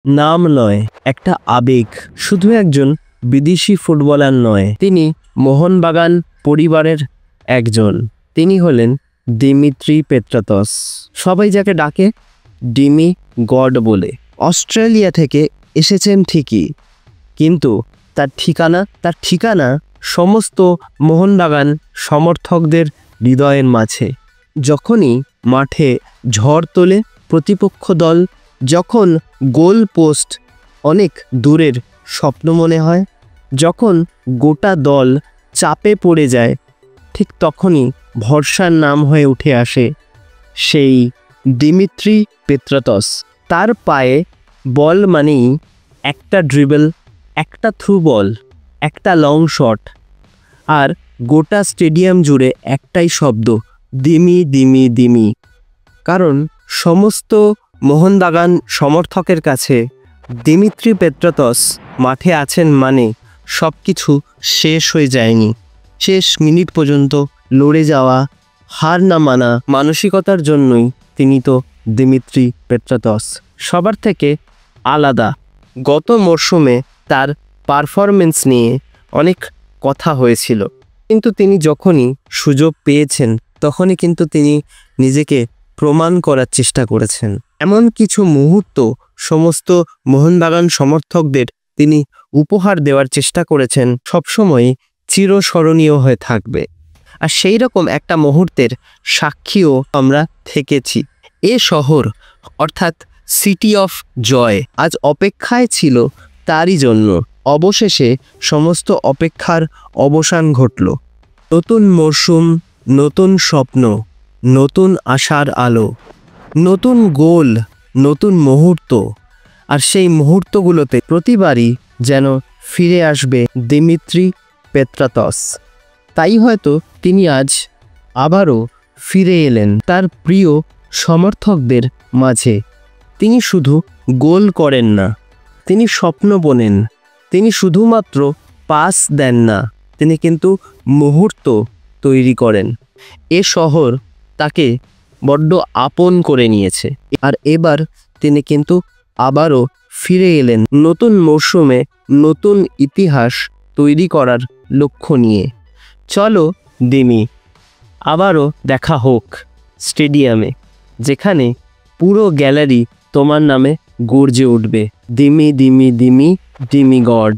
নাম নয়, একটা আবেগ। শুধু একজন বিদেশি ফুটবলার নয়, তিনি মোহনবাগান পরিবারের একজন। তিনি হলেন দিমিত্রি পেত্রাতস। সবাই যাকে ডাকে ডিমি গড বলে। অস্ট্রেলিয়া থেকে এসেছেন ঠিকই, কিন্তু তার ঠিকানা সমস্ত মোহনবাগান সমর্থকদের হৃদয়ের মাঝে। যখনই মাঠে ঝড় তোলে প্রতিপক্ষ দল, যখন গোল পোস্ট অনেক দূরের স্বপ্ন মনে হয়, যখন গোটা দল চাপে পড়ে যায়, ঠিক তখনই ভরসার নাম হয়ে উঠে আসে সেই দিমিত্রি পেত্রাতস। তার পায়ে বল মানেই একটা ড্রিবল, একটা থ্রু বল, একটা লং শট, আর গোটা স্টেডিয়াম জুড়ে একটাই শব্দ, দিমি দিমি দিমি। কারণ সমস্ত মোহনবাগান সমর্থকের কাছে দিমিত্রি পেত্রাতস মাঠে আছেন মানে সব কিছু শেষ হয়ে যায়নি। শেষ মিনিট পর্যন্ত লড়ে যাওয়া, হার না মানা মানসিকতার জন্যই তিনি তো দিমিত্রি পেত্রাতস। সবার থেকে আলাদা। গত মরশুমে তার পারফরমেন্স নিয়ে অনেক কথা হয়েছিল, কিন্তু তিনি যখনই সুযোগ পেয়েছেন তখনই কিন্তু তিনি নিজেকে প্রমাণ করার চেষ্টা করেছেন। এমন কিছু মুহূর্ত সমস্ত মোহনবাগান সমর্থকদের তিনি উপহার দেওয়ার চেষ্টা করেছেন, সবসময় চিরস্মরণীয় হয়ে থাকবে। আর সেই রকম একটা মুহূর্তের সাক্ষীও আমরা থেকেছি। এ শহর অর্থাৎ সিটি অফ জয় আজ অপেক্ষায় ছিল তারই জন্য। অবশেষে সমস্ত অপেক্ষার অবসান ঘটল। নতুন মরশুম, নতুন স্বপ্ন, নতুন আশার আলো, নতুন গোল, নতুন মুহূর্ত। আর সেই মুহূর্তগুলোতে প্রতিবারই যেন ফিরে আসবে দিমিত্রি পেত্রাতস। তাই হয়তো তিনি আজ আবারও ফিরে এলেন তার প্রিয় সমর্থকদের মাঝে। তিনি শুধু গোল করেন না, তিনি স্বপ্ন বোনেন। তিনি শুধুমাত্র পাস দেন না, তিনি কিন্তু মুহূর্ত তৈরি করেন। এ শহর তাকে বড্ড আপন করে নিয়েছে। আর এবার তিনি কিন্তু আবারও ফিরে এলেন নতুন মরশুমে, নতুন ইতিহাস তৈরি করার লক্ষ্য নিয়ে। চলো দিমি, আবারও দেখা হোক স্টেডিয়ামে, যেখানে পুরো গ্যালারি তোমার নামে গর্জে উঠবে, দিমি দিমি দিমি, দিমি গড।